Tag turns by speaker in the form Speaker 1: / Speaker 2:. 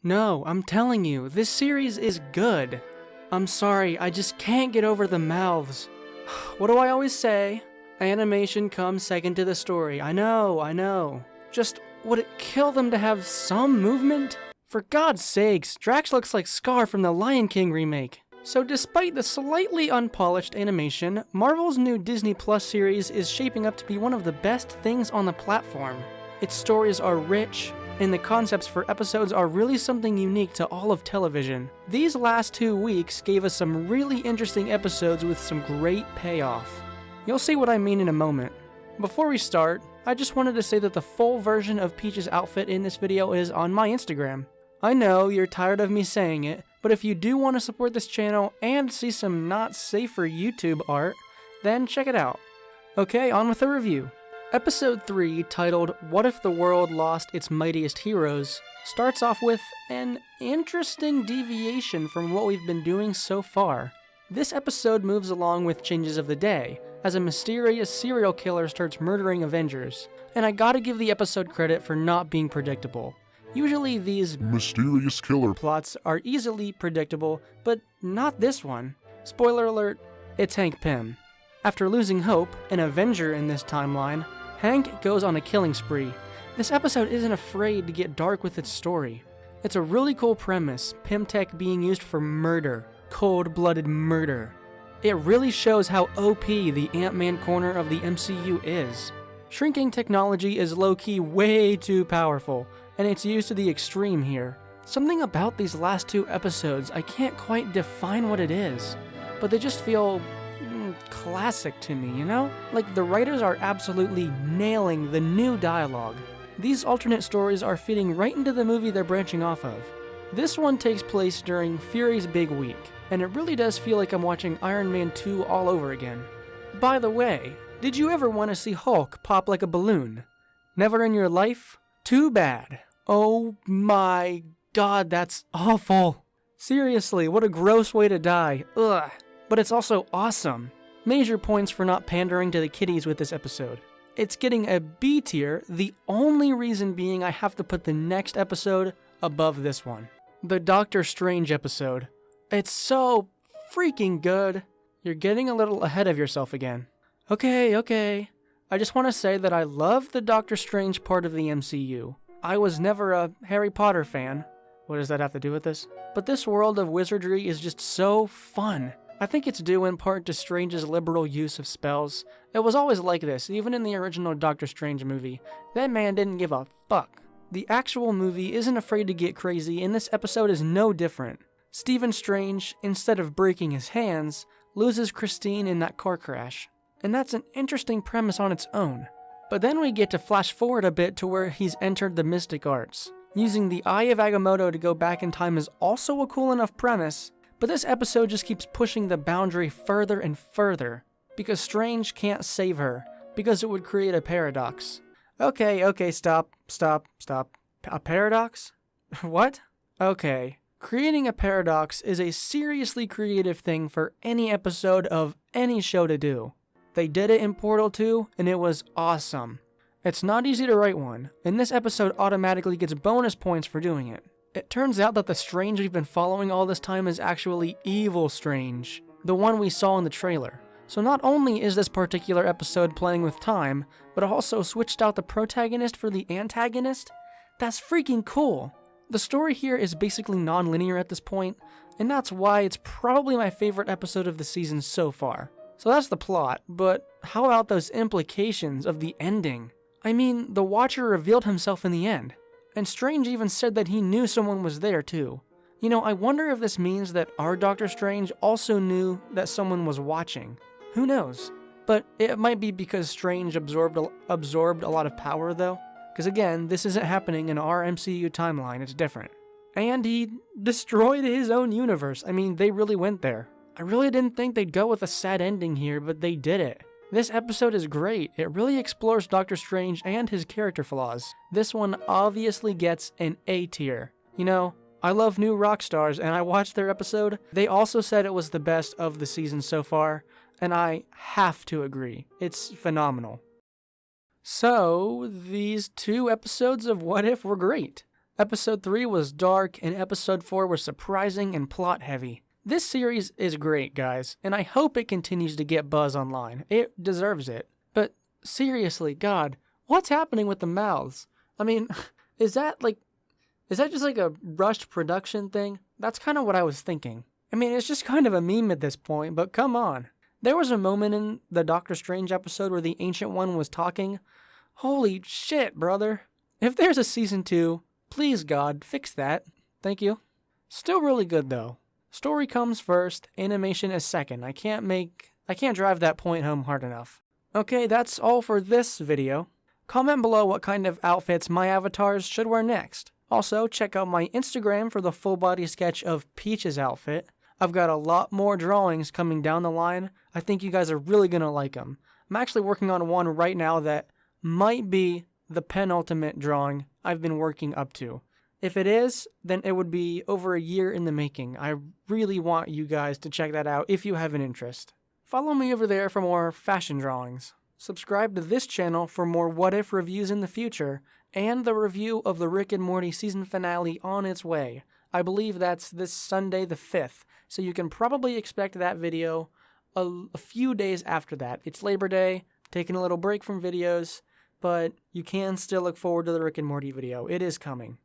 Speaker 1: No, I'm telling you, this series is good. I'm sorry, I just can't get over the mouths. What do I always say? Animation comes second to the story. I know. Just, would it kill them to have some movement? For God's sakes, Drax looks like Scar from the Lion King remake. So despite the slightly unpolished animation, Marvel's new Disney Plus series is shaping up to be one of the best things on the platform. Its stories are rich, and the concepts for episodes are really something unique to all of television. These last 2 weeks gave us some really interesting episodes with some great payoff. You'll see what I mean in a moment. Before we start, I just wanted to say that the full version of Peach's outfit in this video is on my Instagram. I know you're tired of me saying it, but if you do want to support this channel and see some not safe for YouTube art, then check it out. Okay, on with the review. Episode 3, titled What If the World Lost Its Mightiest Heroes, starts off with an interesting deviation from what we've been doing so far. This episode moves along with changes of the day, as a mysterious serial killer starts murdering Avengers, and I gotta give the episode credit for not being predictable. Usually these mysterious killer plots are easily predictable, but not this one. Spoiler alert, it's Hank Pym. After losing hope, an Avenger in this timeline, Hank goes on a killing spree. This episode isn't afraid to get dark with its story. It's a really cool premise, Pym tech being used for murder, cold-blooded murder. It really shows how OP the Ant-Man corner of the MCU is. Shrinking technology is low-key way too powerful, and it's used to the extreme here. Something about these last 2 episodes, I can't quite define what it is, but they just feel classic to me, you know? Like the writers are absolutely nailing the new dialogue. These alternate stories are fitting right into the movie they're branching off of. This one takes place during Fury's big week, and it really does feel like I'm watching Iron Man 2 all over again. By the way, did you ever want to see Hulk pop like a balloon? Never in your life? Too bad. Oh my god, that's awful. Seriously, what a gross way to die. Ugh. But it's also awesome. Major points for not pandering to the kiddies with this episode. It's getting a B tier, the only reason being I have to put the next episode above this one. The Doctor Strange episode. It's so freaking good. You're getting a little ahead of yourself again. Okay. I just want to say that I love the Doctor Strange part of the MCU. I was never a Harry Potter fan. What does that have to do with this? But this world of wizardry is just so fun. I think it's due in part to Strange's liberal use of spells. It was always like this, even in the original Doctor Strange movie. That man didn't give a fuck. The actual movie isn't afraid to get crazy, and this episode is no different. Stephen Strange, instead of breaking his hands, loses Christine in that car crash. And that's an interesting premise on its own. But then we get to flash forward a bit to where he's entered the mystic arts. Using the Eye of Agamotto to go back in time is also a cool enough premise, but this episode just keeps pushing the boundary further and further, because Strange can't save her, because it would create a paradox. Okay, stop. A paradox? What? Okay. Creating a paradox is a seriously creative thing for any episode of any show to do. They did it in Portal 2, and it was awesome. It's not easy to write one, and this episode automatically gets bonus points for doing it. It turns out that the Strange we've been following all this time is actually Evil Strange, the one we saw in the trailer. So not only is this particular episode playing with time, but it also switched out the protagonist for the antagonist? That's freaking cool! The story here is basically non-linear at this point, and that's why it's probably my favorite episode of the season so far. So that's the plot, but how about those implications of the ending? I mean, the Watcher revealed himself in the end. And Strange even said that he knew someone was there too. You know, I wonder if this means that our Doctor Strange also knew that someone was watching. Who knows? But it might be because Strange absorbed a lot of power though. Because again, this isn't happening in our MCU timeline, it's different. And he destroyed his own universe. I mean, they really went there. I really didn't think they'd go with a sad ending here, but they did it. This episode is great. It really explores Doctor Strange and his character flaws. This one obviously gets an A tier. You know, I love new rock stars, and I watched their episode. They also said it was the best of the season so far, and I have to agree. It's phenomenal. So, these 2 episodes of What If were great. Episode 3 was dark, and Episode 4 was surprising and plot-heavy. This series is great, guys, and I hope it continues to get buzz online. It deserves it. But seriously, God, what's happening with the mouths? I mean, is that just like a rushed production thing? That's kind of what I was thinking. I mean, it's just kind of a meme at this point, but come on. There was a moment in the Doctor Strange episode where the Ancient One was talking. Holy shit, brother. If there's a season 2, please, God, fix that. Thank you. Still really good, though. Story comes first, animation is second. I can't drive that point home hard enough. Okay, that's all for this video. Comment below what kind of outfits my avatars should wear next. Also, check out my Instagram for the full body sketch of Peach's outfit. I've got a lot more drawings coming down the line. I think you guys are really going to like them. I'm actually working on one right now that might be the penultimate drawing I've been working up to. If it is, then it would be over a year in the making. I really want you guys to check that out if you have an interest. Follow me over there for more fashion drawings. Subscribe to this channel for more What If reviews in the future, and the review of the Rick and Morty season finale on its way. I believe that's this Sunday the 5th, so you can probably expect that video a few days after that. It's Labor Day, taking a little break from videos, but you can still look forward to the Rick and Morty video. It is coming.